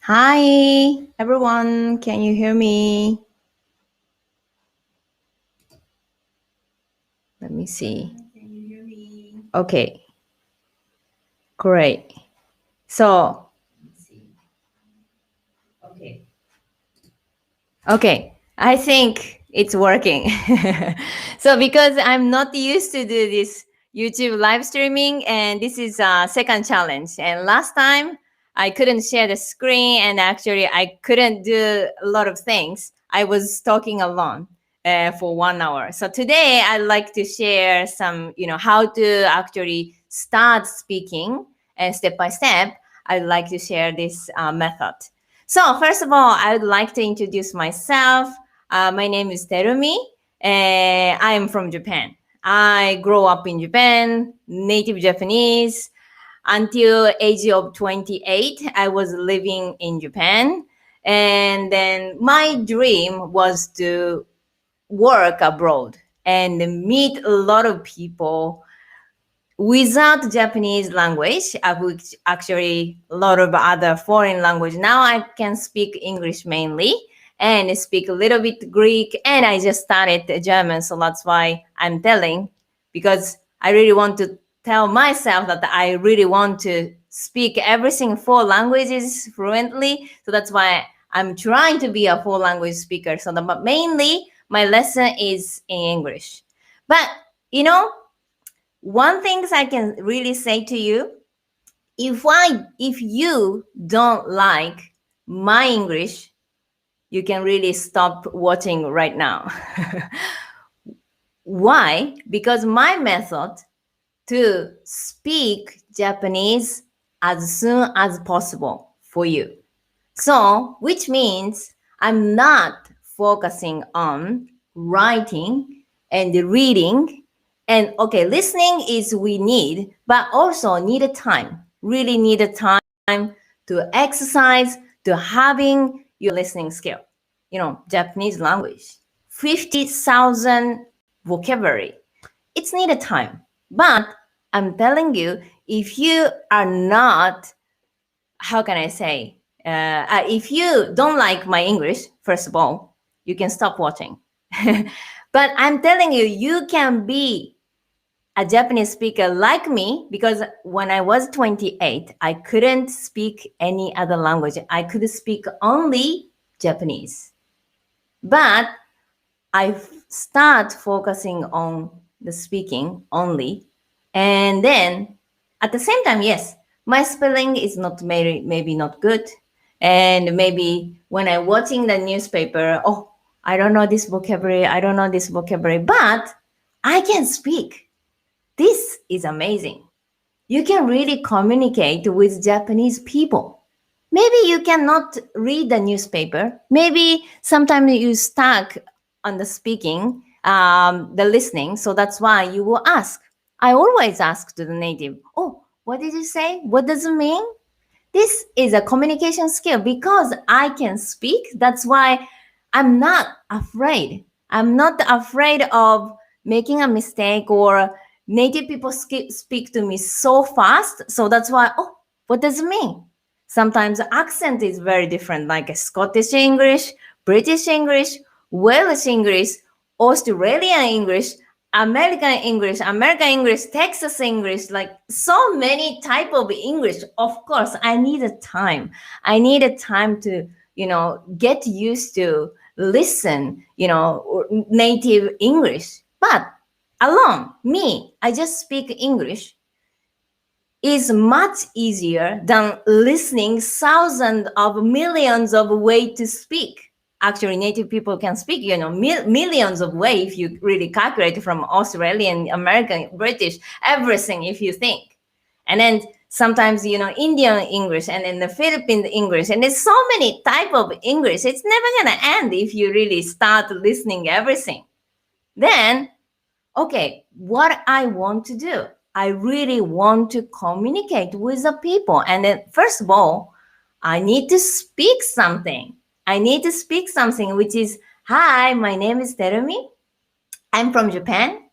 Hi, everyone. Can you hear me? Let me see. Can you hear me? Okay, great. So, okay, I think it's working. So, because I'm not used to do this YouTube live streaming, and this is a second challenge. And last time I couldn't share the screen, and actually I couldn't do a lot of things. I was talking alone for 1 hour. So today I'd like to share some, how to actually start speaking, and step by step, I'd like to share this method. So first of all, I would like to introduce myself. My name is Terumi, and I am from Japan. I grew up in Japan, native Japanese. Until age of 28, I was living in Japan. And then my dream was to work abroad and meet a lot of people without Japanese language, which actually a lot of other foreign language. Now I can speak English mainly and speak a little bit Greek, and I just started German. So that's why I'm telling, because I really want to tell myself that I really want to speak everything 4 languages fluently. So that's why I'm trying to be a 4 language speaker. So but mainly my lesson is in English. But one thing I can really say to you, if you don't like my English, you can really stop watching right now. Why? Because my method to speak Japanese as soon as possible for you. So, which means I'm not focusing on writing and reading. And okay, listening is we need, but also need a time, really need a time to exercise, to having your listening skill. Japanese language, 50,000 vocabulary. It's needed time. But I'm telling you, if you are not, how can I say, if you don't like my English, first of all, you can stop watching. But I'm telling you, you can be a Japanese speaker like me, because when I was 28, I couldn't speak any other language. I could speak only Japanese. But I start focusing on the speaking only. And then at the same time, yes, my spelling is not maybe not good. And maybe when I'm watching the newspaper, oh, I don't know this vocabulary, but I can speak. This is amazing. You can really communicate with Japanese people. Maybe you cannot read the newspaper. Maybe sometimes you stuck on the speaking, the listening. So that's why you will ask. I always ask to the native, oh, what did you say? What does it mean? This is a communication skill because I can speak. That's why I'm not afraid. I'm not afraid of making a mistake, or native people speak to me so fast. So that's why, oh, what does it mean? Sometimes the accent is very different, like a Scottish English, British English, Welsh English, Australian English, American English, Texas English, like so many type of English. Of course, I needed time. I needed time to, get used to listen, native English. But alone, me, I just speak English is much easier than listening thousands of millions of ways to speak. Actually, native people can speak, millions of ways if you really calculate from Australian, American, British, everything if you think. And then sometimes, Indian English, and then the Philippine English, and there's so many type of English. It's never going to end if you really start listening everything. Then, okay, what I want to do, I really want to communicate with the people. And then first of all, I need to speak something. Which is, hi, my name is Terumi. I'm from Japan.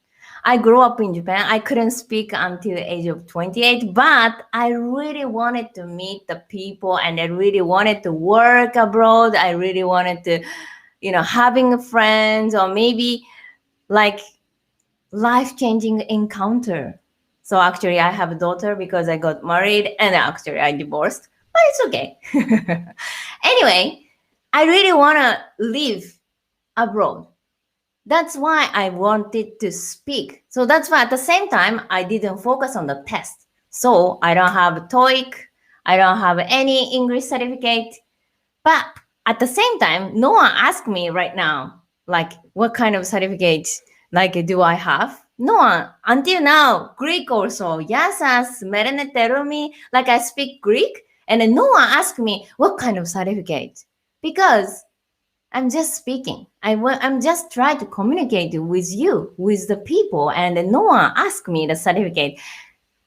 I grew up in Japan. I couldn't speak until the age of 28, but I really wanted to meet the people and I really wanted to work abroad. I really wanted to, having friends or maybe like life-changing encounter. So actually I have a daughter because I got married and actually I divorced, but it's okay. Anyway, I really want to live abroad. That's why I wanted to speak. So that's why at the same time, I didn't focus on the test. So I don't have TOEIC. I don't have any English certificate. But at the same time, no one asked me right now, like, what kind of certificate, like, do I have? No one. Until now, Greek also. Yasas, merene terumi, like I speak Greek. And then no one asked me, what kind of certificate? Because I'm just speaking. I'm just trying to communicate with you, with the people, and no one asked me the certificate.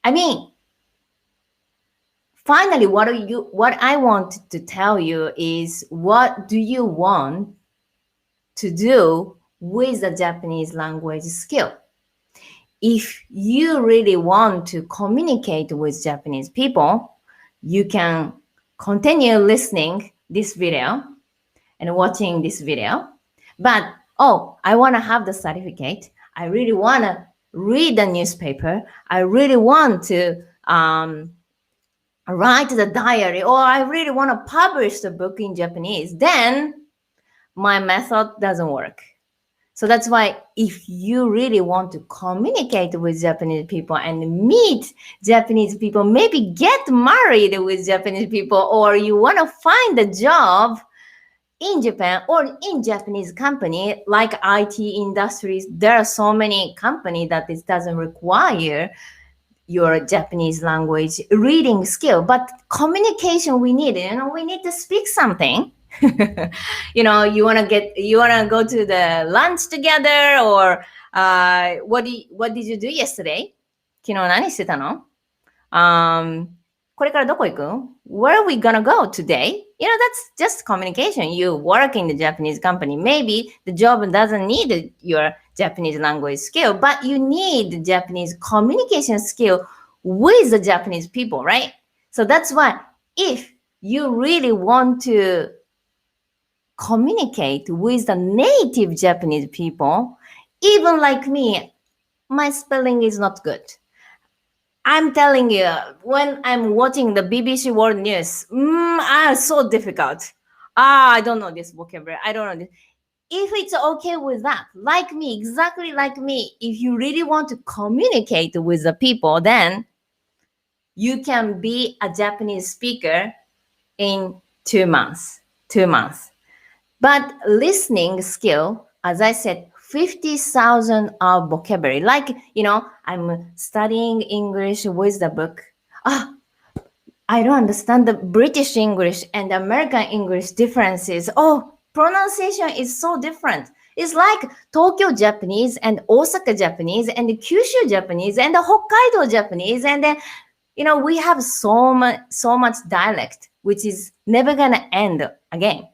I mean, finally, what I want to tell you is, what do you want to do with the Japanese language skill? If you really want to communicate with Japanese people, you can continue listening this video and watching this video. But, I want to have the certificate. I really want to read the newspaper. I really want to write the diary, or I really want to publish the book in Japanese. Then my method doesn't work. So that's why if you really want to communicate with Japanese people and meet Japanese people, maybe get married with Japanese people, or you want to find a job in Japan or in Japanese company like IT industries, there are so many companies that it doesn't require your Japanese language reading skill, but communication we need. We need to speak something. You want to go to the lunch together, or what did you do yesterday? 昨日何してたの? これからどこ行く? Where are we gonna go today? That's just communication. You work in the Japanese company. Maybe the job doesn't need your Japanese language skill, but you need Japanese communication skill with the Japanese people, right? So that's why if you really want to communicate with the native Japanese people, even like me, my spelling is not good. I'm telling you, when I'm watching the BBC World News, so difficult. I don't know this vocabulary. I don't know this. If it's okay with that, like me, exactly like me, if you really want to communicate with the people, then you can be a Japanese speaker in 2 months. 2 months. But listening skill, as I said, 50,000 of vocabulary. Like, I'm studying English with the book. I don't understand the British English and American English differences. Pronunciation is so different. It's like Tokyo Japanese and Osaka Japanese and Kyushu Japanese and Hokkaido Japanese. And then, we have so much dialect, which is never going to end again.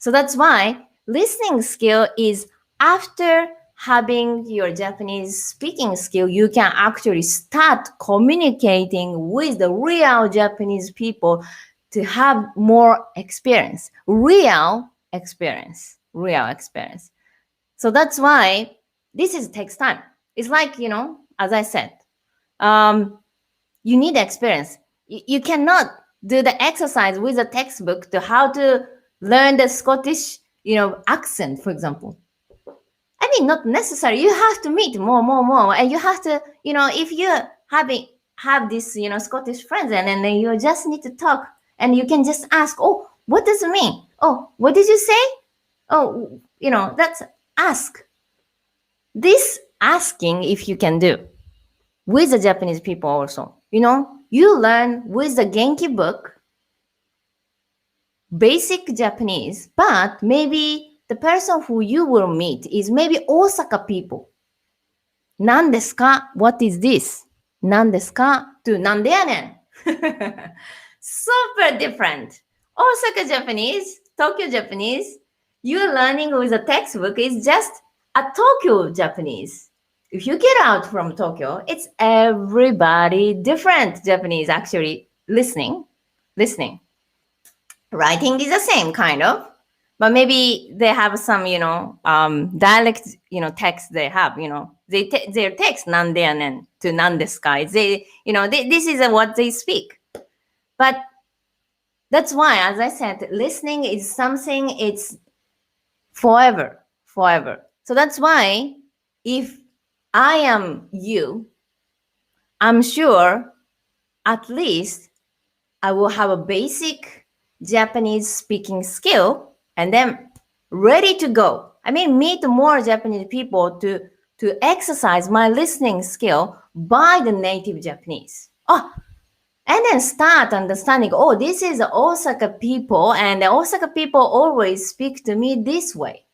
So that's why listening skill is, after having your Japanese speaking skill, you can actually start communicating with the real Japanese people to have more experience, real experience. So that's why this takes time. It's like, as I said, you need experience. You cannot do the exercise with a textbook to how to learn the Scottish, accent, for example. I mean, not necessary. You have to meet more. And you have to, if you have this, Scottish friends, and then you just need to talk, and you can just ask, what does it mean? What did you say? That's ask. This asking, if you can do with the Japanese people also, you learn with the Genki book, basic Japanese, but maybe the person who you will meet is maybe Osaka people. 何ですか? What is this? 何ですか? to なんでやねん. Super different. Osaka Japanese, Tokyo Japanese, you learning with a textbook is just a Tokyo Japanese. if you get out from Tokyo, it's everybody different Japanese actually listening. Writing is the same kind of, but maybe they have some, dialect, text they have, their text nandeanen to nandeskai. This is what they speak. But that's why, as I said, listening is something it's forever. So that's why if I am you, I'm sure at least I will have a basic Japanese speaking skill and then ready to go. I mean, meet more Japanese people to exercise my listening skill by the native Japanese. Oh, and then start understanding, oh, this is Osaka people, and the Osaka people always speak to me this way.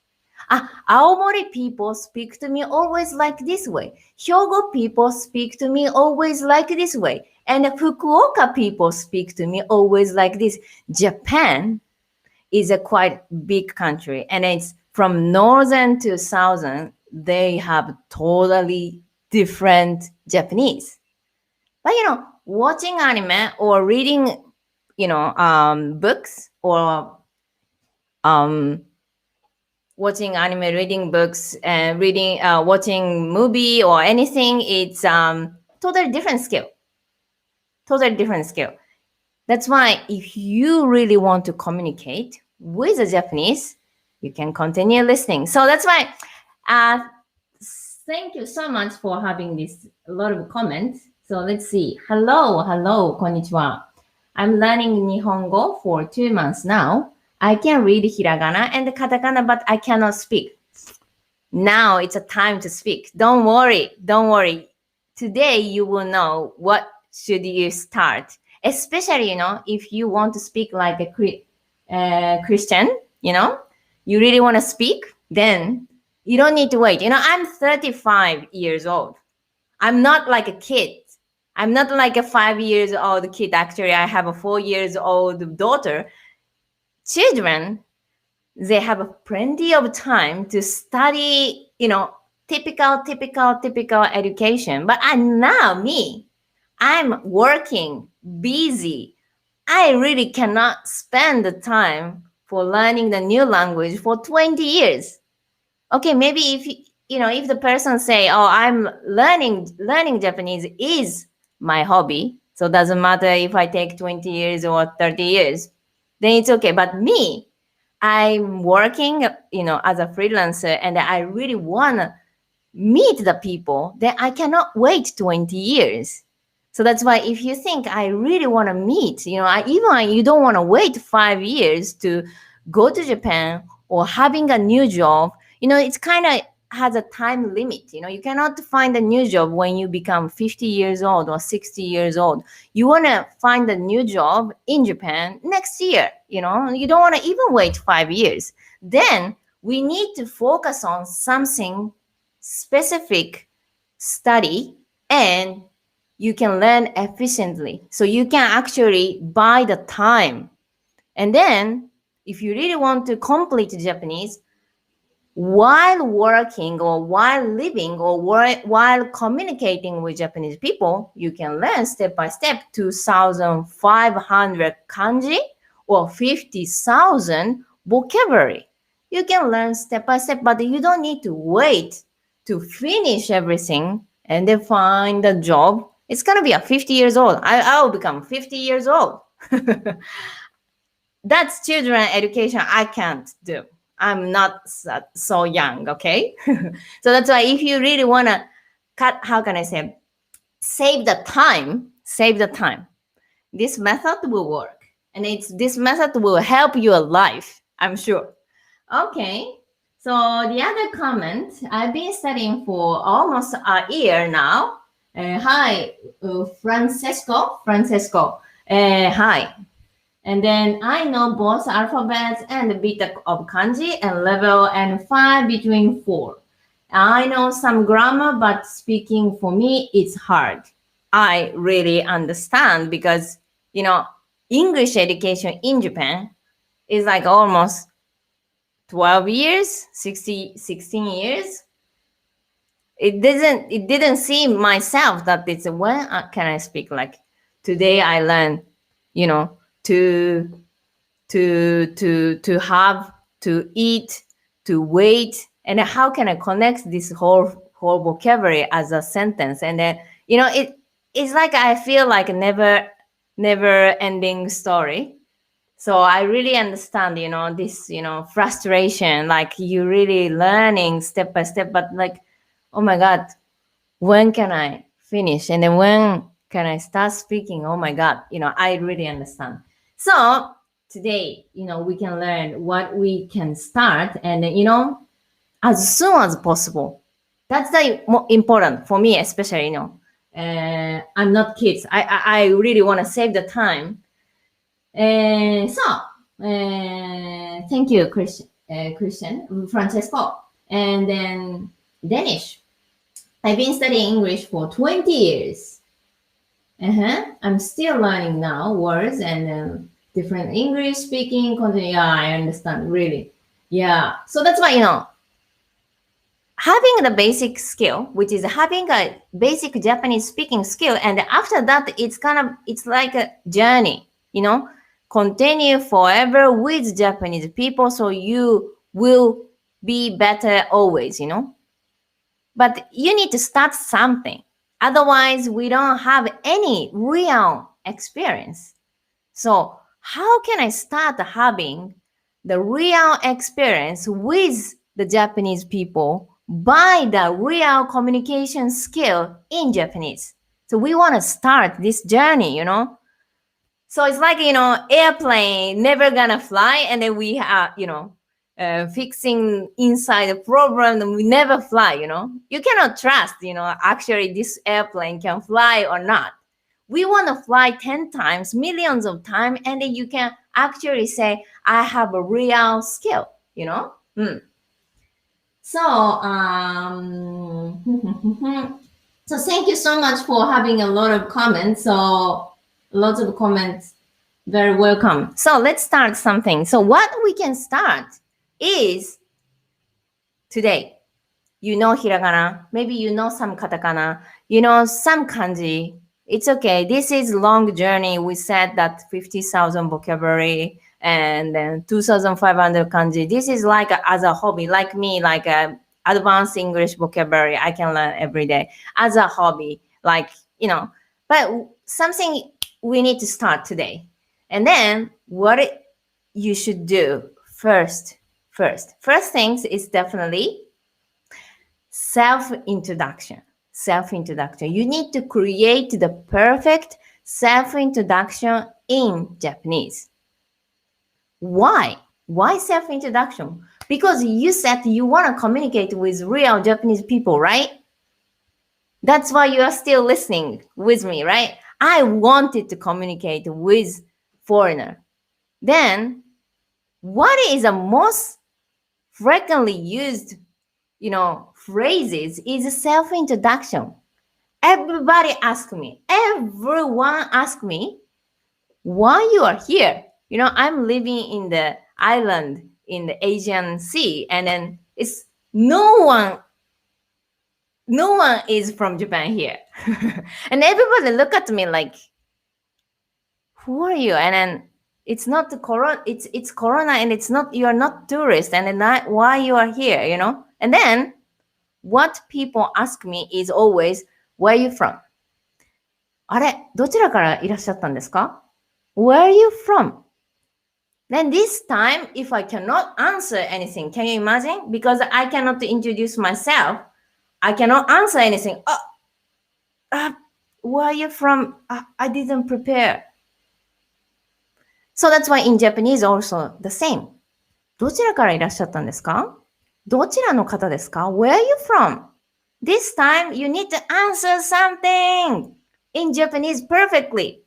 Aomori people speak to me always like this way. Hyogo people speak to me always like this way. And Fukuoka people speak to me always like this. Japan is a quite big country, and it's from northern to southern. They have totally different Japanese. But watching anime or reading, books or watching anime, reading books, and watching movie or anything, it's totally different skill. Totally different skill. That's why if you really want to communicate with the Japanese, you can continue listening. So that's why thank you so much for having this a lot of comments. So let's see. Hello, konnichiwa. I'm learning Nihongo for 2 months now. I can read hiragana and katakana, but I cannot speak. Now it's a time to speak. Don't worry. Today you will know what should you start. Especially, if you want to speak like a Christian, you really want to speak, then you don't need to wait. I'm 35 years old. I'm not like a kid. I'm not like a 5 years old kid. Actually, I have a 4 years old daughter. Children, they have plenty of time to study, typical education. But I'm working, busy. I really cannot spend the time for learning the new language for 20 years. Okay, maybe if the person say, oh, I'm learning Japanese is my hobby, so it doesn't matter if I take 20 years or 30 years, then it's okay. But me, I'm working, as a freelancer, and I really want to meet the people, then I cannot wait 20 years. So that's why if you think I really want to meet, even you don't want to wait 5 years to go to Japan or having a new job, it's kind of has a time limit. You cannot find a new job when you become 50 years old or 60 years old. You want to find a new job in Japan next year. You don't want to even wait 5 years. Then we need to focus on something specific study, and you can learn efficiently. So you can actually buy the time. And then if you really want to complete Japanese, while working or while living or while communicating with Japanese people, you can learn step by step 2,500 kanji or 50,000 vocabulary. You can learn step by step, but you don't need to wait to finish everything and then find a job. It's going to be 50 years old. I'll become 50 years old. That's children education I can't do. I'm not so young, okay? So that's why if you really want to save the time, this method will work. And this method will help your life, I'm sure. Okay, so the other comment, I've been studying for almost a year now. Hi, Francesco. Hi. And then I know both alphabets and a bit of kanji and level and 5 between 4. I know some grammar, but speaking for me, it's hard. I really understand because, English education in Japan is like almost 12 years, 16 years. it didn't seem myself that it's when can I speak like today I learn, you know, to to have, to eat, to wait, and how can I connect this whole vocabulary as a sentence? And then it's like I feel like a never ending story. So I really understand, this, frustration, like you really learning step by step, but like, oh my God, when can I finish? And then when can I start speaking? Oh my God, I really understand. So today, we can learn what we can start and, as soon as possible. That's the important for me, especially, I'm not kids. I really want to save the time. Thank you, Christian, Francesco, and then Danish. I've been studying English for 20 years. I'm still learning now words and different English speaking content. Yeah, I understand, really. Yeah. So that's why, having the basic skill, which is having a basic Japanese speaking skill, and after that, it's like a journey, continue forever with Japanese people, so you will be better always, But you need to start something. Otherwise, we don't have any real experience. So, how can I start having the real experience with the Japanese people by the real communication skill in Japanese? So, we want to start this journey, So, it's like, airplane never gonna fly, and then we are, fixing inside the problem, and we never fly, You cannot trust, actually this airplane can fly or not. We want to fly 10 times, millions of times, and then you can actually say, I have a real skill, So, so thank you so much for having a lot of comments. So, lots of comments, very welcome. So, let's start something. So, what we can start is today. You know hiragana, maybe you know some katakana, some kanji. It's okay. This is long journey. We said that 50,000 vocabulary and then 2,500 kanji. This is like as a hobby, like me, like a advanced English vocabulary. I can learn every day as a hobby, like, but something we need to start today. And then what you should do first things is definitely self-introduction. You need to create the perfect self-introduction in Japanese. Why self-introduction? Because you said you want to communicate with real Japanese people, right? That's why you are still listening with me, right? I wanted to communicate with foreigner. Then what is the most frequently used phrases is self-introduction. Everyone ask me why you are here. I'm living in the island in the Asian Sea, and then it's no one is from Japan here. And everybody look at me like, who are you? And then it's not the corona, it's corona, and it's not, you're not tourist, and then why you are here, And then what people ask me is always, where are you from? あれ、どちらからいらっしゃったんですか? Where are you from? Then this time, if I cannot answer anything, can you imagine? Because I cannot introduce myself, I cannot answer anything. Where are you from? I didn't prepare. So that's why in Japanese also the same. どちらからいらっしゃったんですか? どちらの方ですか? Where are you from? This time you need to answer something in Japanese perfectly.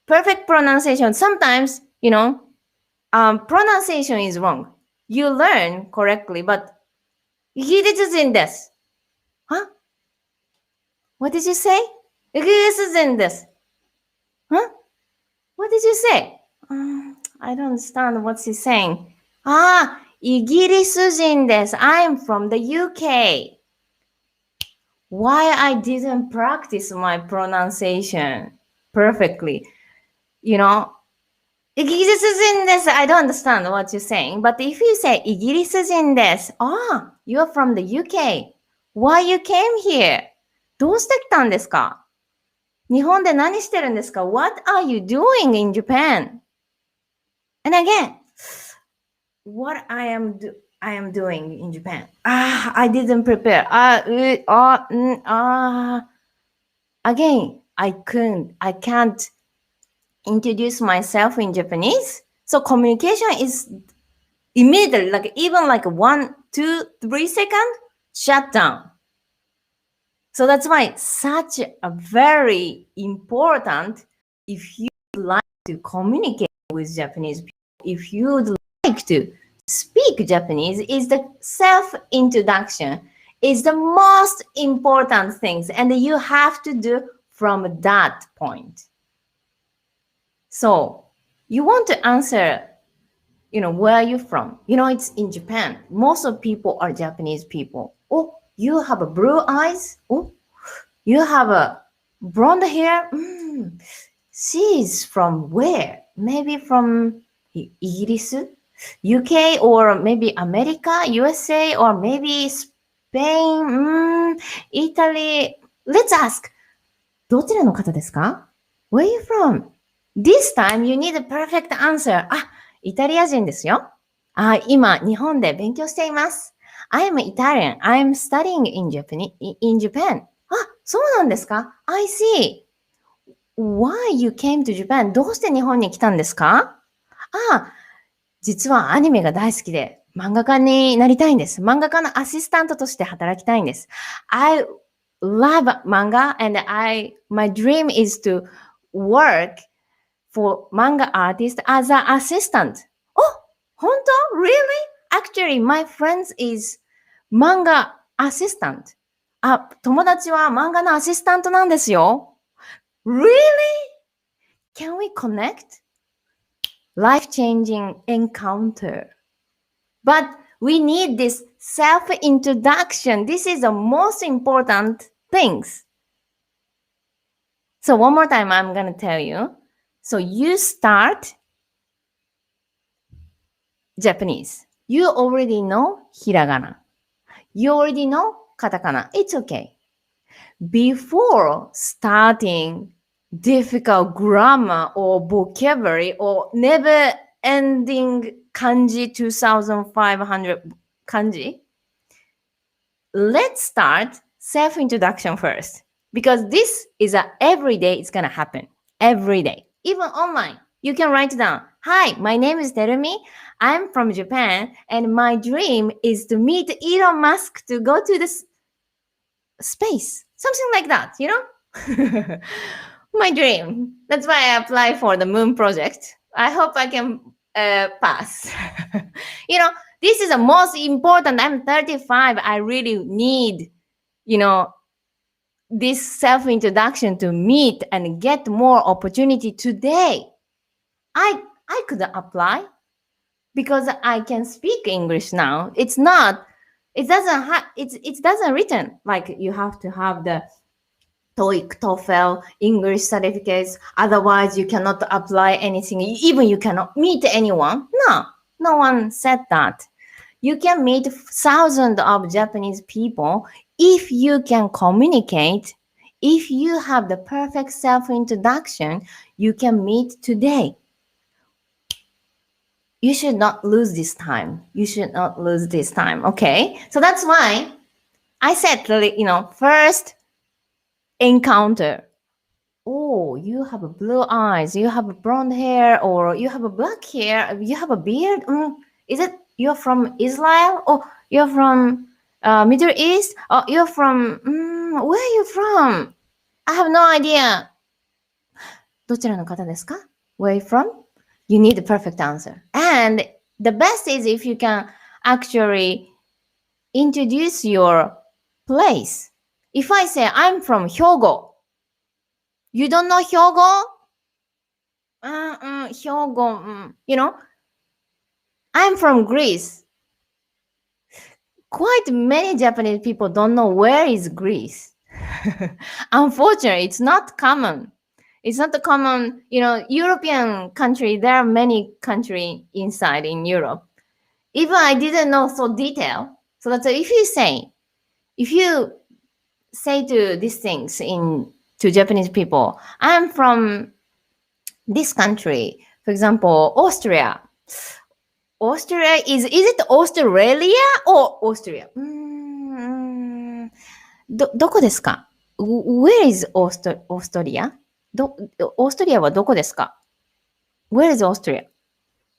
Perfect pronunciation. Sometimes, pronunciation is wrong. You learn correctly, but イギリス人です. Huh? What did you say? イギリス人です. Huh? What did you say? I don't understand what he's saying. イギリス人です. I'm from the UK. why I didn't practice my pronunciation perfectly. You know, イギリス人です。I don't understand what you're saying. But if you say イギリス人です。Ah, you're from the UK. Why you came here? どうして来たんですか？日本で何してるんですか？ What are you doing in Japan? And again, what I am doing in Japan. I didn't prepare. Again, I can't introduce myself in Japanese. So communication is immediately, like even like 1, 2, 3 seconds, shut down. So that's why such a very important, if you like to communicate with Japanese people, if you'd like to speak Japanese, is the self-introduction is the most important things, and you have to do from that point. So you want to answer, where are you from? It's in Japan. Most of people are Japanese people. Oh, you have a blue eyes? Oh, you have a blonde hair? She's from where? Maybe from Igiris, UK, or maybe America, USA, or maybe Spain, Italy. Let's ask. どちらの方ですか? Where are you from? This time you need a perfect answer. イタリア人ですよ。今、日本で勉強しています。I'm Italian. I'm studying in Japan. そうなんですか? I see. Why you came to Japan? どうして日本に来たんですか? 実はアニメが大好きで漫画家になりたいんです。漫画家のアシスタントとして働きたいんです。I love manga and my dream is to work for manga artist as an assistant. 本当? Really? Actually, my friend is manga assistant. 友達は漫画のアシスタントなんですよ。Really? Can we connect? Life-changing encounter. But we need this self-introduction. This is the most important things. So one more time, I'm going to tell you. So you start Japanese. You already know hiragana. You already know katakana. It's okay. Before starting difficult grammar or vocabulary or never-ending kanji 2,500 kanji, let's start self-introduction first. Because this is every day it's going to happen. Every day. Even online. You can write down, hi, my name is Terumi. I'm from Japan. And my dream is to meet Elon Musk to go to this space. Something like that, My dream. That's why I applied for the moon project. I hope I can pass. This is the most important. I'm 35. I really need, this self-introduction to meet and get more opportunity today. I could apply because I can speak English now. It doesn't written like you have to have the TOEIC, TOEFL, English certificates. Otherwise, you cannot apply anything. Even you cannot meet anyone. No one said that. You can meet thousands of Japanese people if you can communicate. If you have the perfect self-introduction, you can meet today. You should not lose this time. Okay? So that's why I said, first encounter. Oh, you have blue eyes, you have blonde hair, or you have a black hair, you have a beard. Is it you're from Israel? Or you're from Middle East? Or you're from, where are you from? I have no idea. どちらの方ですか? Where are you from? You need the perfect answer. And the best is if you can actually introduce your place. If I say I'm from Hyogo, you don't know Hyogo? Hyogo, I'm from Greece. Quite many Japanese people don't know where is Greece. Unfortunately, it's not common. It's not the common, European country. There are many countries inside in Europe. Even I didn't know so detail. So that's if you say to these things to Japanese people, I'm from this country. For example, Austria. Austria is it Australia or Austria? どこですか? Where is Austria? オーストリアはどこですか? Where is Austria?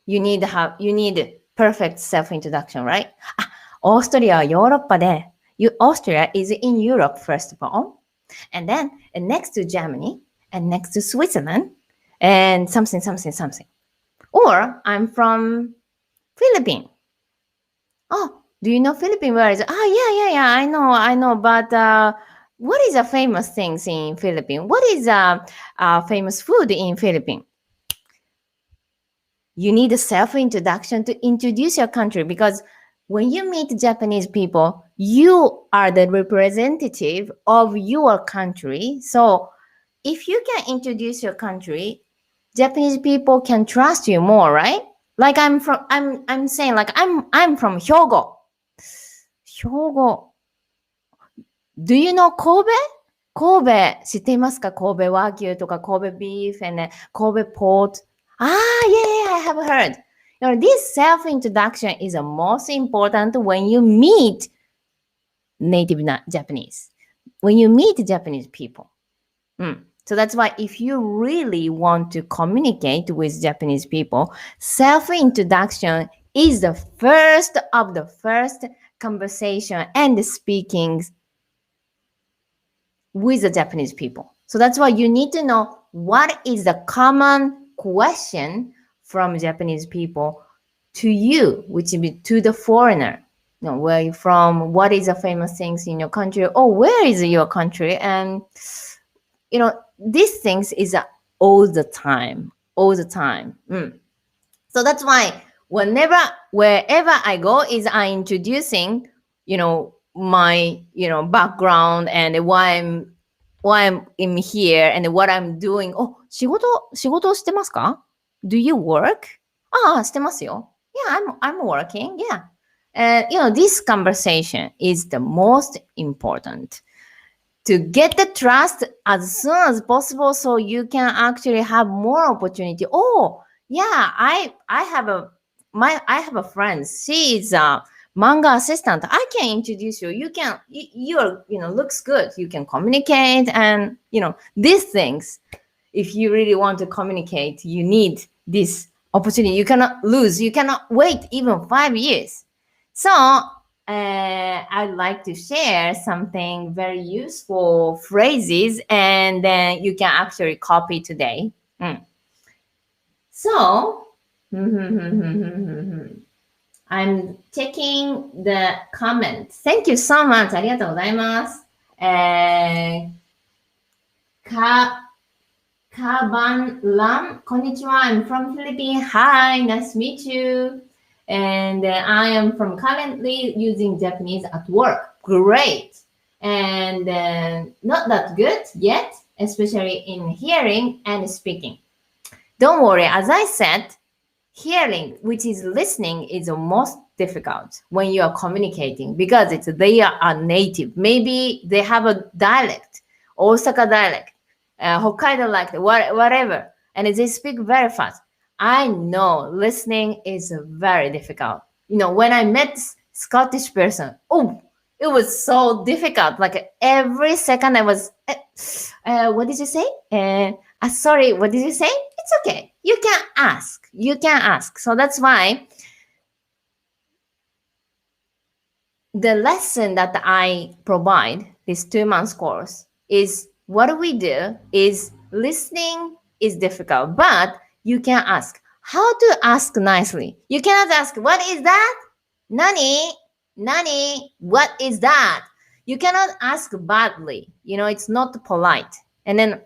You need perfect self-introduction, right? オーストリアはヨーロッパで、Austria is in Europe, first of all. And then next to Germany, and next to Switzerland, and something. Or I'm from Philippines. Oh, do you know Philippines? Where is it? Yeah, I know. But what is the famous things in Philippines? What is famous food in Philippines? You need a self-introduction to introduce your country, because when you meet Japanese people, you are the representative of your country. So if you can introduce your country, Japanese people can trust you more, right? Like I'm saying, like I'm from Hyogo. Hyogo. Do you know Kobe? Kobe. 知っていますか? Kobe Wagyu とか Kobe beef and Kobe pork. Yeah, I have heard. This self-introduction is the most important when you meet native Japanese. When you meet Japanese people. So that's why if you really want to communicate with Japanese people, self-introduction is the first conversation and speaking with the Japanese people. So that's why you need to know what is the common question from Japanese people to you, which would be to the foreigner. Where are you from? What is the famous things in your country? Oh, where is your country? And these things is all the time. So that's why wherever I go is I introducing, my, background and why I'm in here and what I'm doing. Oh, 仕事してますか? Do you work? してますよ. Yeah, I'm working. Yeah. And this conversation is the most important to get the trust as soon as possible, so you can actually have more opportunity. Oh, yeah, I have a friend. She is a manga assistant. I can introduce you. You're looks good. You can communicate, and these things. If you really want to communicate, you need this opportunity. You cannot lose. You cannot wait even 5 years. So I'd like to share something very useful phrases, and then you can actually copy today. So I'm checking the comments. Thank you so much. ありがとうございます。Kaban Lam, konnichiwa. I'm from Philippines. Hi, nice to meet you. And I am from currently using Japanese at work. Great. And not that good yet, especially in hearing and speaking. Don't worry, as I said, hearing, which is listening, is the most difficult when you are communicating, because they are native. Maybe they have a dialect, Osaka dialect, Hokkaido dialect, whatever, and they speak very fast. I know listening is very difficult. When I met Scottish person, it was so difficult. Like every second I was, what did you say? Sorry, what did you say? It's okay. You can ask. So that's why the lesson that I provide, this 2-month course, is what we do is listening is difficult, but you can ask. How to ask nicely? You cannot ask, what is that? Nani, what is that? You cannot ask badly. It's not polite. And then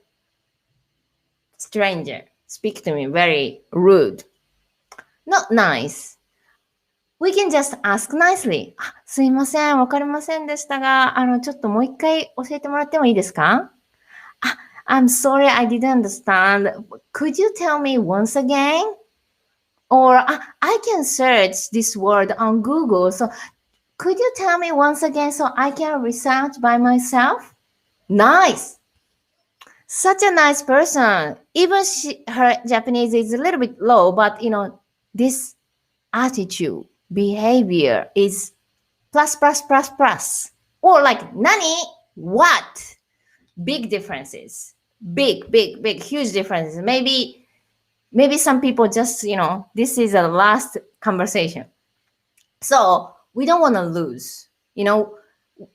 stranger speak to me very rude. Not nice. We can just ask nicely. すいません、わかりませんでしたが、ちょっともう一回教えてもらってもいいですか？I'm sorry, I didn't understand. Could you tell me once again? Or I can search this word on Google. So could you tell me once again so I can research by myself? Nice. Such a nice person. Even her Japanese is a little bit low, but this attitude, behavior is plus, plus, plus, plus. Or like, nani? What? Big differences. Big, big, big, huge differences. Maybe some people just, this is a last conversation. So we don't want to lose.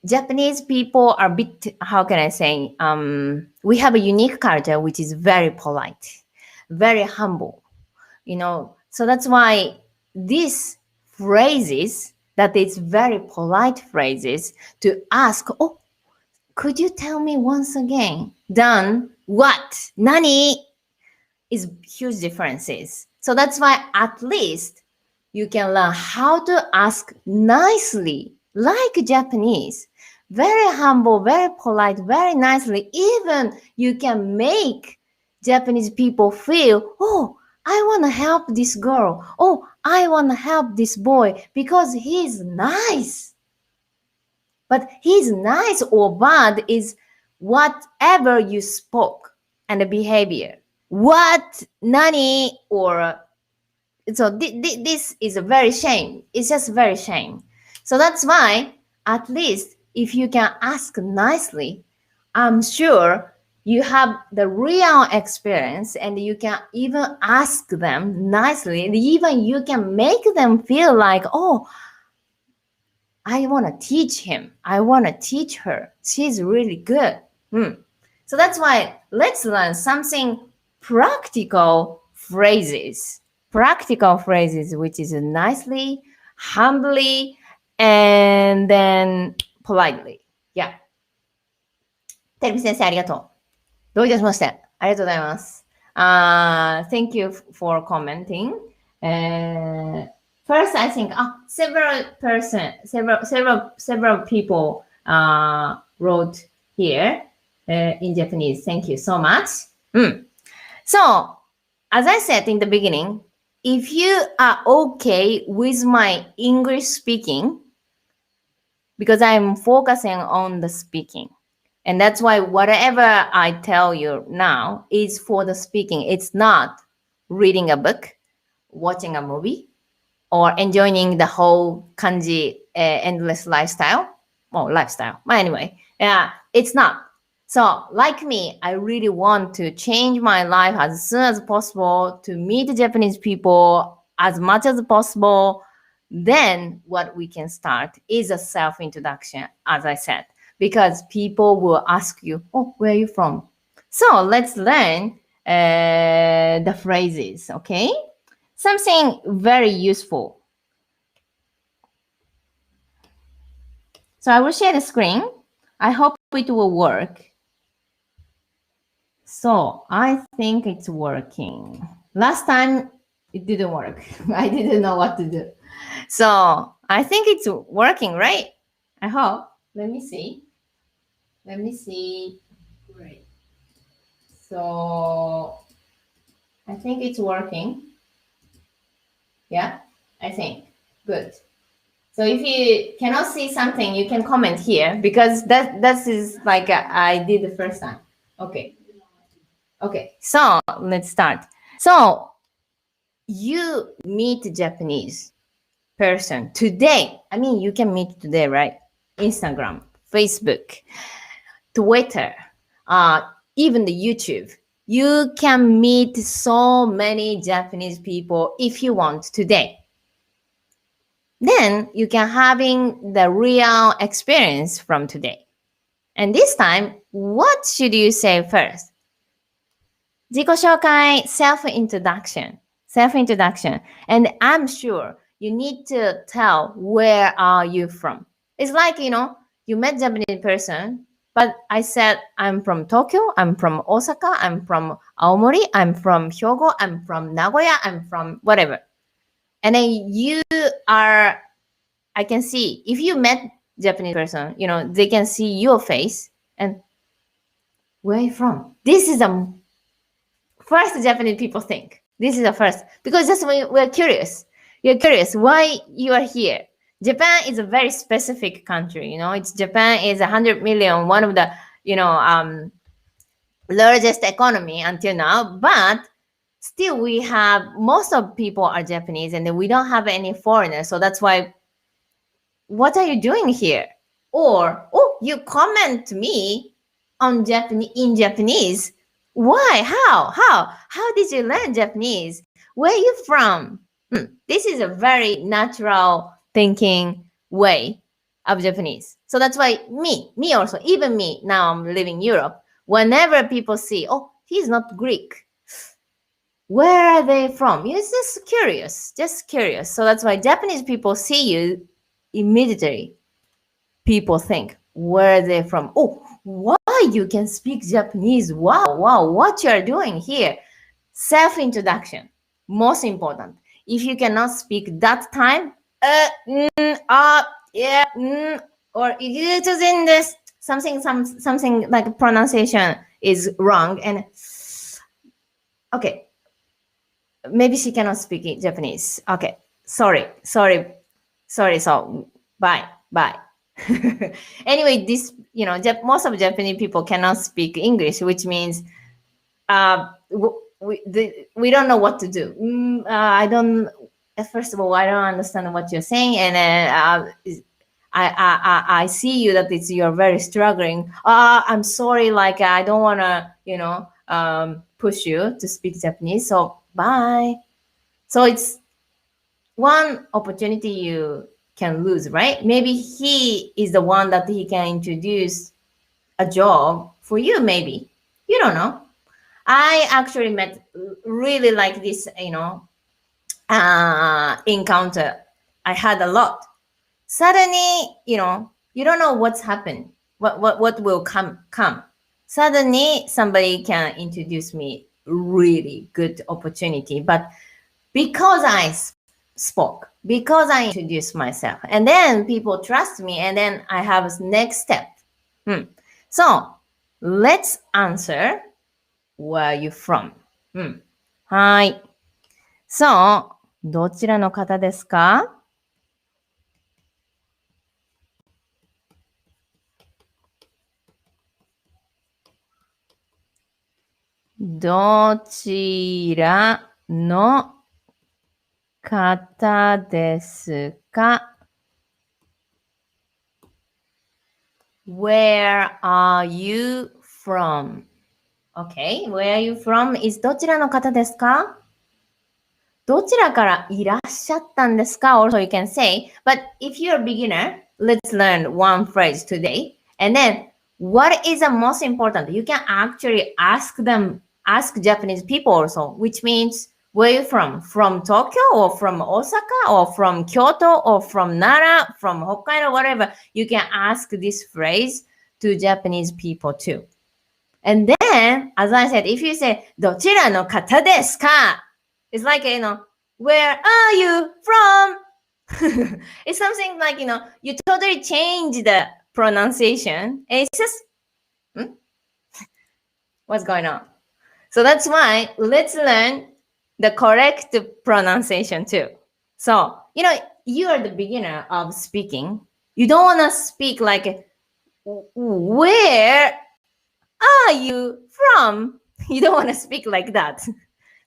Japanese people are a bit, how can I say, we have a unique culture which is very polite, very humble, So that's why these phrases, that it's very polite phrases to ask, oh, could you tell me once again? Done what? Nani? Is huge differences. So that's why at least you can learn how to ask nicely, like Japanese. Very humble, very polite, very nicely. Even you can make Japanese people feel, oh, I want to help this girl. Oh, I want to help this boy because he's nice. But he's nice or bad is whatever you spoke and the behavior. What, nani, or so this is a very shame. It's just very shame. So that's why at least if you can ask nicely, I'm sure you have the real experience and you can even ask them nicely and even you can make them feel like, oh, I want to teach him. I want to teach her. She's really good. So that's why let's learn something practical phrases, which is nicely, humbly, and then politely. Yeah. てるみ先生ありがとう。どういたしまして。ありがとうございます。Thank you for commenting. First, I think several people wrote here in Japanese. Thank you so much. So, as I said in the beginning, if you are okay with my English speaking, because I'm focusing on the speaking, and that's why whatever I tell you now is for the speaking. It's not reading a book, watching a movie, or enjoying the whole kanji endless lifestyle. Lifestyle. But anyway, it's not. So, like me, I really want to change my life as soon as possible to meet Japanese people as much as possible. Then what we can start is a self-introduction, as I said, because people will ask you, oh, where are you from? So let's learn the phrases, okay? Something very useful. So I will share the screen. I hope it will work. So I think it's working. Last time it didn't work. I didn't know what to do. So I think it's working, right? I hope. Let me see. Great. So I think it's working. Yeah, I think. Good. So if you cannot see something, you can comment here because that is like I did the first time. Okay, so let's start. So you meet Japanese person today. I mean, you can meet today, right? Instagram, Facebook, Twitter, even the YouTube. You can meet so many Japanese people if you want today. Then you can having the real experience from today. And this time, what should you say first? 自己紹介, self-introduction. And I'm sure you need to tell where are you from. It's like, you met Japanese person, but I said I'm from Tokyo, I'm from Osaka, I'm from Aomori, I'm from Hyogo, I'm from Nagoya, I'm from whatever. And then you are, I can see, if you met Japanese person, they can see your face and where are you from? This is the first Japanese people think. This is the first. Because just we're curious. You're curious why you are here. Japan is a very specific country. Japan is 100 million, one of the, largest economy until now. But still we have, most of people are Japanese and then we don't have any foreigners. So that's why, what are you doing here? Or, oh, you comment to me on in Japanese. Why? How did you learn Japanese? Where are you from? This is a very natural thinking way of Japanese. So that's why me also, even me, now I'm living in Europe. Whenever people see, oh, he's not Greek. Where are they from? You're just curious. So that's why Japanese people see you, immediately people think, where are they from? Oh, why you can speak Japanese? Wow, what you are doing here? Self-introduction, most important. If you cannot speak that time, or it is in this something like pronunciation is wrong, and okay, maybe she cannot speak Japanese. Okay, sorry. So bye. Anyway, this most of Japanese people cannot speak English, which means we don't know what to do. I don't. First of all, I don't understand what you're saying, and I see you that you're very struggling. I'm sorry, like I don't want to push you to speak Japanese. So bye. So it's one opportunity you can lose, right? Maybe he is the one that he can introduce a job for you, maybe. You don't know. I actually met really like this, encounter. I had a lot. Suddenly, you don't know what's happened, what will come. Suddenly, somebody can introduce me really good opportunity, but because I spoke, because I introduced myself, and then people trust me, and then I have a next step. So let's answer, where are you from? はい。So どちらの方ですか？どちらの方ですか？ Where are you from? Okay, where are you from is どちらの方ですか？どちらからいらっしゃったんですか？ Also you can say, but if you're a beginner, let's learn one phrase today. And then, what is the most important? You can actually ask Japanese people also, which means, where are you from? From Tokyo or from Osaka or from Kyoto or from Nara, from Hokkaido, whatever. You can ask this phrase to Japanese people too. And then, as I said, if you say, どちらの方ですか? It's like, where are you from? It's something like, you totally change the pronunciation. And it's just, what's going on? So that's why let's learn the correct pronunciation too. So, you are the beginner of speaking. You don't want to speak like, where are you from? You don't want to speak like that.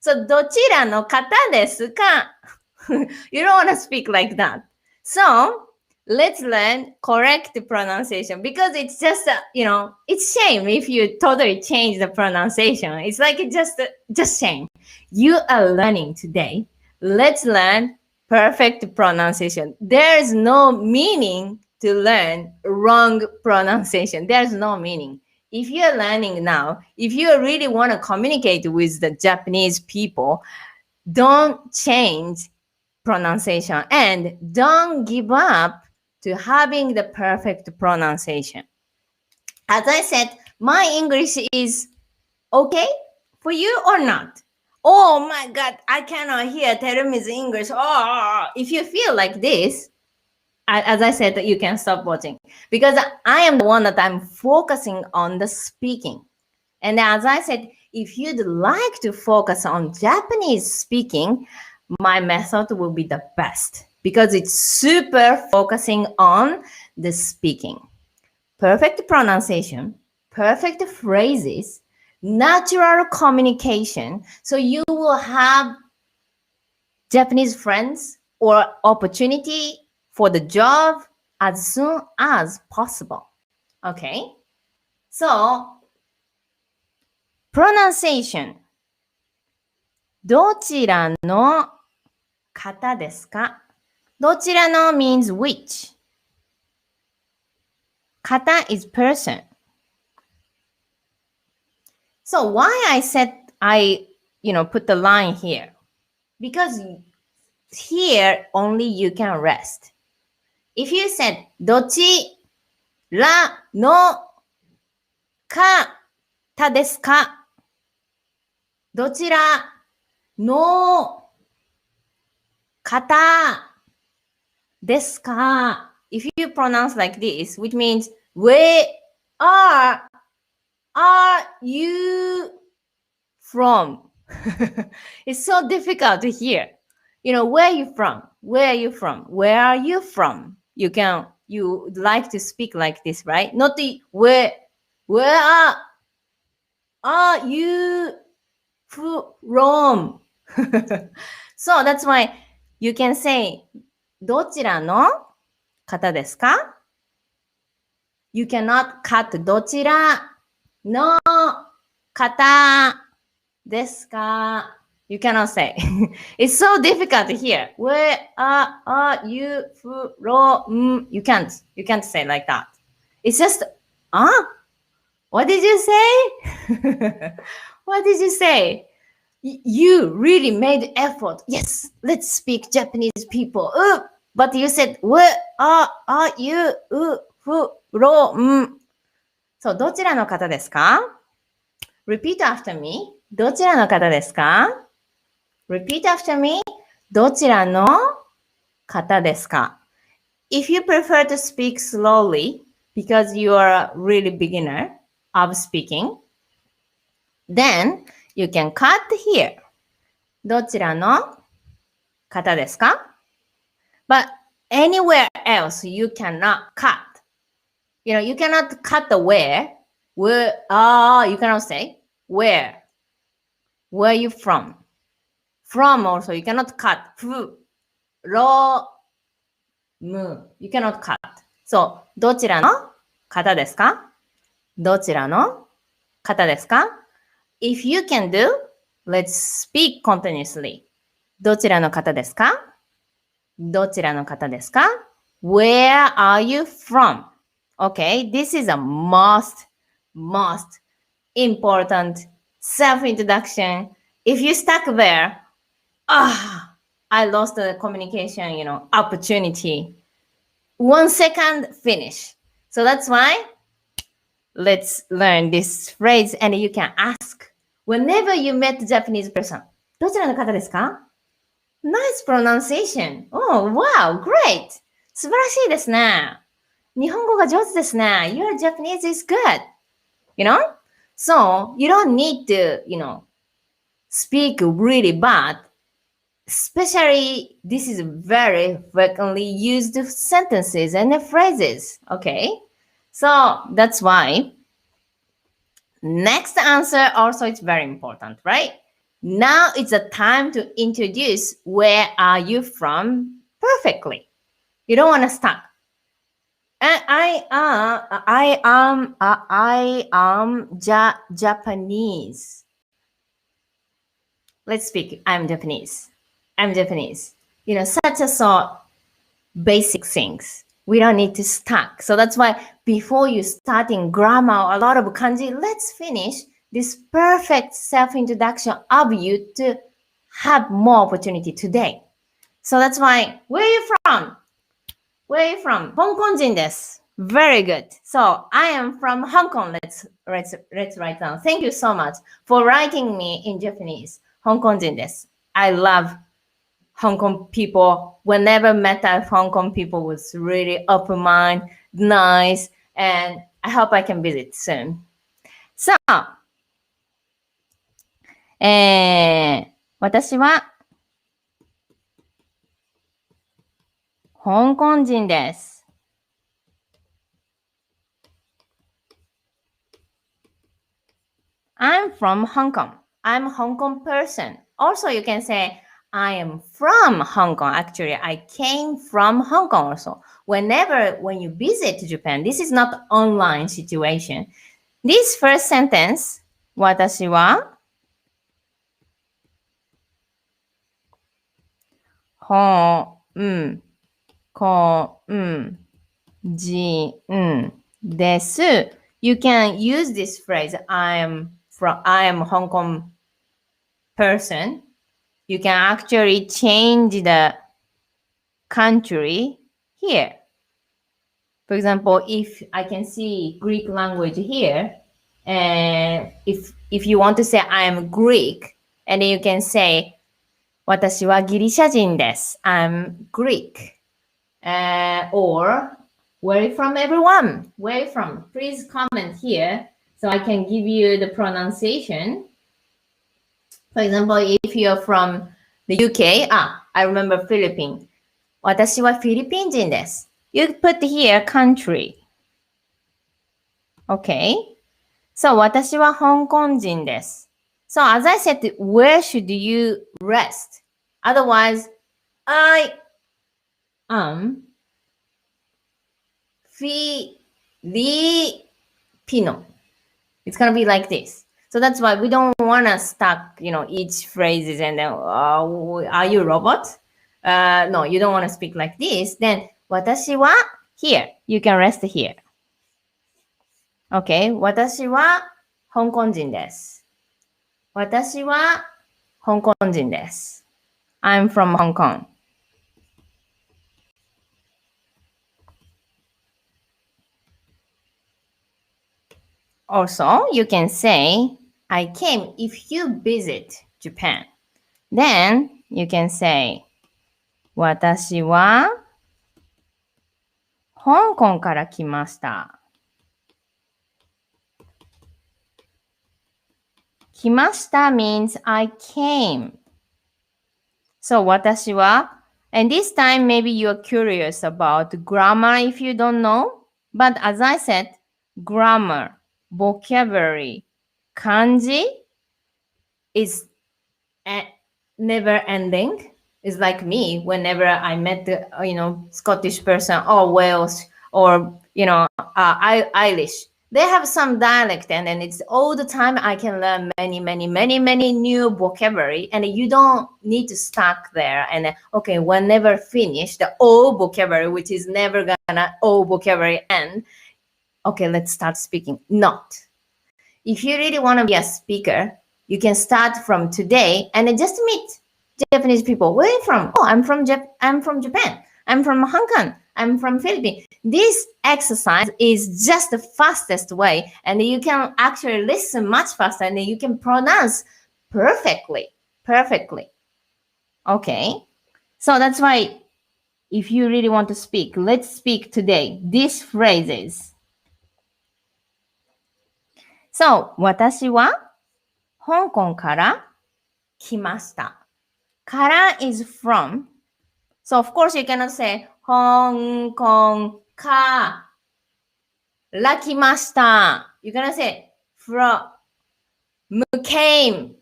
So, どちらの方ですか? You don't want to speak like that. So, let's learn correct pronunciation, because it's just, it's shame if you totally change the pronunciation. It's like just shame. You are learning today. Let's learn perfect pronunciation. There's no meaning to learn wrong pronunciation. There's no meaning. If you're learning now, if you really want to communicate with the Japanese people, don't change pronunciation and don't give up to having the perfect pronunciation. As I said, my English is okay for you or not. Oh my God, I cannot hear Terumi's English. Oh, if you feel like this, as I said, you can stop watching because I am the one that I'm focusing on the speaking. And as I said, if you'd like to focus on Japanese speaking, my method will be the best because it's super focusing on the speaking. Perfect pronunciation, perfect phrases, natural communication. So you will have Japanese friends or opportunity for the job as soon as possible. Okay? So, pronunciation. どちらの方ですか？どちらの means which. 方 is person. So why I said I, put the line here? Because here only you can rest. If you said どちらの方ですか？どちらの方ですか？ If you pronounce like this, which means where are you from? It's so difficult to hear. Where are you from? Where are you from? Where are you from? You like to speak like this, right? Not the where are you from? So that's why you can say どちらの方ですか？ You cannot cut どちらの方ですか？ You cannot say. It's so difficult to hear. Where are you from? You can't say like that. It's just, what did you say? What did you say? You really made effort. Yes, let's speak Japanese people. But you said, where are you from? So, どちらの方ですか？ Repeat after me. どちらの方ですか？ Repeat after me. どちらの方ですか？ If you prefer to speak slowly because you are a really beginner of speaking, then you can cut here. どちらの方ですか？ But anywhere else you cannot cut. You cannot cut the where. Where you cannot say where. Where are you from? From also you cannot cut. From. You cannot cut. So どちらの方ですか？どちらの方ですか？ If you can do, let's speak continuously. どちらの方ですか？どちらの方ですか？ Where are you from? Okay, this is a most important self-introduction. If you stuck there, I lost the communication, opportunity. 1 second, finish. So that's why let's learn this phrase and you can ask whenever you met Japanese person. どちらの方ですか？ Nice pronunciation. Oh, wow, great. 素晴らしいですね。日本語が上手ですね。Your Japanese is good. So you don't need to, speak really bad. Especially, this is very frequently used sentences and phrases. Okay? So that's why next answer also is very important, right? Now it's a time to introduce where are you from perfectly. You don't want to stop. I am Japanese. Let's speak. I'm Japanese. Such a so basic things. We don't need to stuck. So that's why before you starting grammar, a lot of kanji, let's finish this perfect self-introduction of you to have more opportunity today. So that's why, where are you from? Where are you from? 香港人です。Very good. So I am from Hong Kong. Let's write down. Thank you so much for writing me in Japanese. 香港人です。I love Hong Kong people. Whenever met at Hong Kong people was really open mind, nice, and I hope I can visit soon. さあ、私は香港人です。I'm from Hong Kong. I'm a Hong Kong person. Also, you can say, I am from Hong Kong. Actually, I came from Hong Kong also. When you visit Japan, this is not online situation. This first sentence, 私は香港人です。You can use this phrase, I am Hong Kong person. You can actually change the country here. For example, if I can see Greek language here, and if you want to say I am Greek, and then you can say 私はギリシャ人です。I'm Greek. Or where are you from, everyone? Where are you from? Please comment here so I can give you the pronunciation. For example, if you're from the UK, I remember Philippines. 私はフィリピン人です。You put here country. Okay. So 私は香港人です。So as I said, where should you rest? Otherwise, I am Filipino. It's gonna be like this. So that's why we don't want to stuck, each phrases and then, are you a robot? No, you don't want to speak like this. Then, 私は here. You can rest here. Okay. 私は香港人です。私は香港人です。I'm from Hong Kong. Also, you can say, I came if you visit Japan. Then, you can say, 私は香港から来ました。来ました means I came. So 私は and this time maybe you're curious about grammar if you don't know. But as I said, grammar, vocabulary, kanji is never ending. It's like me whenever I met the Scottish person or Wales or Irish. They have some dialect and then it's all the time I can learn many new vocabulary and you don't need to stuck there and then, okay, whenever finish the old vocabulary, which is never gonna old vocabulary end. Okay, let's start speaking. Not. If you really want to be a speaker, you can start from today and then just meet Japanese people. Where are you from? Oh, I'm from Japan. I'm from Hong Kong. I'm from Philippines. This exercise is just the fastest way, and you can actually listen much faster, and you can pronounce perfectly. Okay, so that's why if you really want to speak, let's speak today. These phrases. So, 私は香港から来ました。から is from. So, of course, you cannot say 香港から来ました。You cannot say from came.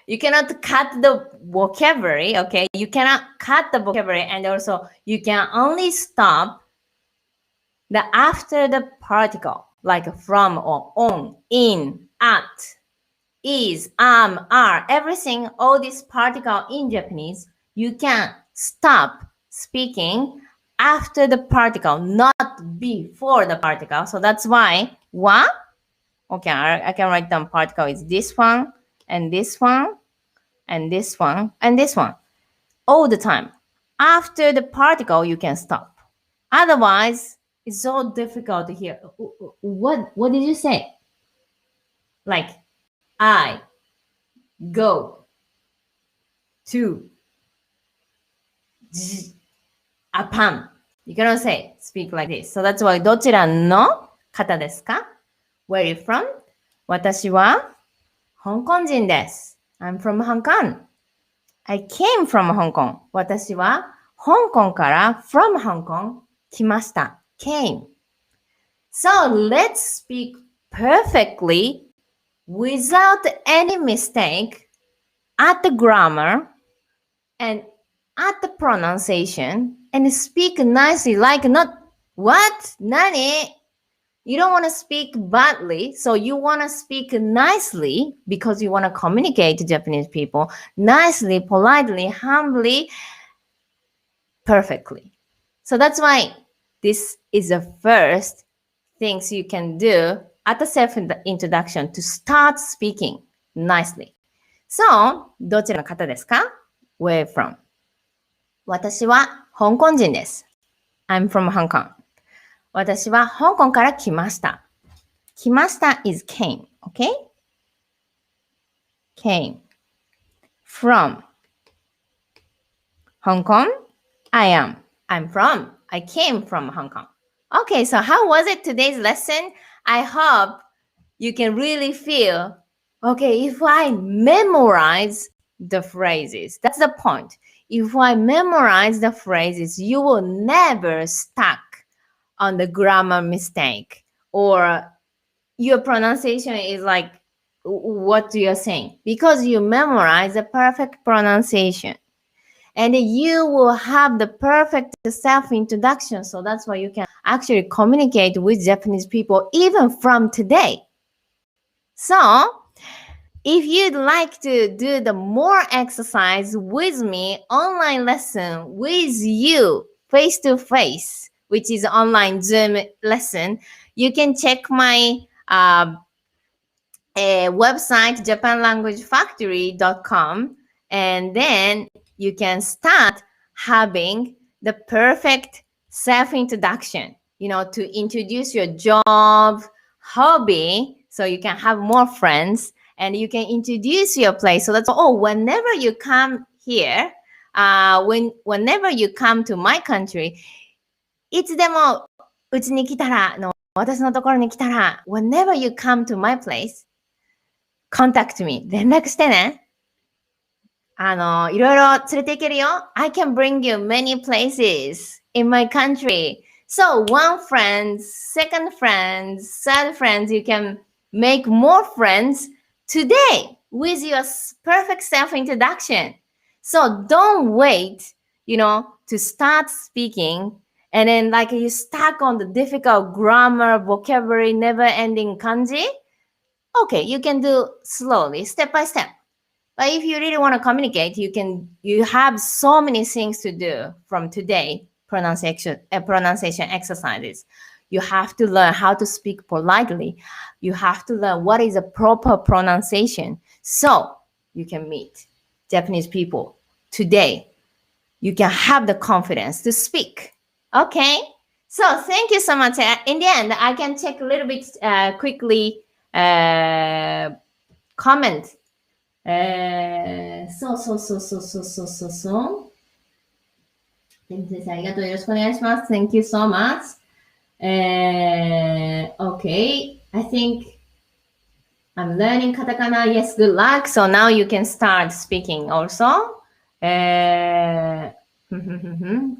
You cannot cut the vocabulary, okay? You cannot cut the vocabulary and also you can only stop the after the particle, like from or on, in, at, is, are, everything, all this particle in Japanese, you can stop speaking after the particle, not before the particle. So that's why, wa, okay, I can write down particle is this one, and this one, and this one, and this one. All the time. After the particle, you can stop. Otherwise, it's so difficult to hear. What did you say? Like, I go to Japan. You cannot say speak like this. So that's why どちらの方ですか Where are you from? 私は香港人です。I'm from Hong Kong. I came from Hong Kong. 私は香港から from Hong Kong 来ました。came. So let's speak perfectly without any mistake at the grammar and at the pronunciation and speak nicely like not what? 何? You don't want to speak badly, so you want to speak nicely because you want to communicate to Japanese people nicely, politely, humbly, perfectly. So that's why this is the first things you can do at the self-introduction to start speaking nicely. So, どちらの方ですか? Where from? 私は香港人です。I'm from Hong Kong. 私は香港から来ました。来ました is came, okay? Came. From. Hong Kong, I am. I'm from. I came from Hong Kong. Okay, so how was it today's lesson? I hope you can really feel, okay, if I memorize the phrases, that's the point. If I memorize the phrases, you will never stuck on the grammar mistake or your pronunciation is like what you're saying because you memorize the perfect pronunciation and you will have the perfect self-introduction. So that's why you can actually communicate with Japanese people even from today. So if you'd like to do the more exercise with me, online lesson with you face-to-face, which is online Zoom lesson, you can check my website, japanlanguagefactory.com, and then you can start having the perfect self-introduction, to introduce your job, hobby, so you can have more friends, and you can introduce your place. So that's, whenever you come here, whenever you come to my country, いつでもうちに来たら私のところに来たら whenever you come to my place, contact me. 連絡してね。いろいろ連れて行けるよ。I can bring you many places in my country. So one friend, second friend, third friend, you can make more friends today with your perfect self-introduction. So don't wait, to start speaking and then like you stuck on the difficult grammar, vocabulary, never-ending kanji. Okay, you can do slowly, step by step. But if you really want to communicate, you have so many things to do from today, pronunciation exercises. You have to learn how to speak politely. You have to learn what is a proper pronunciation. So you can meet Japanese people today. You can have the confidence to speak. Okay? So thank you so much. In the end, I can check a little bit quickly comment. So. Thank you, ありがとう。よろしくお願いします。Thank you so much. Okay, I think I'm learning katakana. Yes, good luck. So now you can start speaking also. And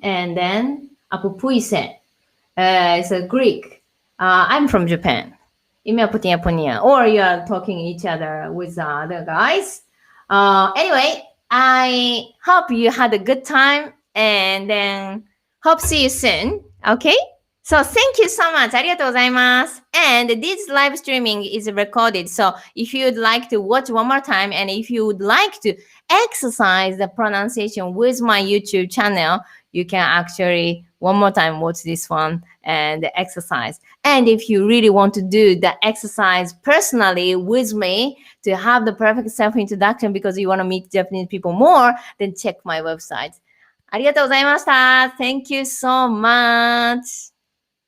then, apupuise. It's a Greek. I'm from Japan. Or you are talking each other with the other guys. Anyway, I hope you had a good time and then hope see you soon. Okay? So thank you so much. ありがとうございます. And this live streaming is recorded. So if you'd like to watch one more time and if you would like to exercise the pronunciation with my YouTube channel, you can actually one more time watch this one and exercise. And if you really want to do the exercise personally with me to have the perfect self-introduction because you want to meet Japanese people more, then check my website. ありがとうございました. Thank you so much.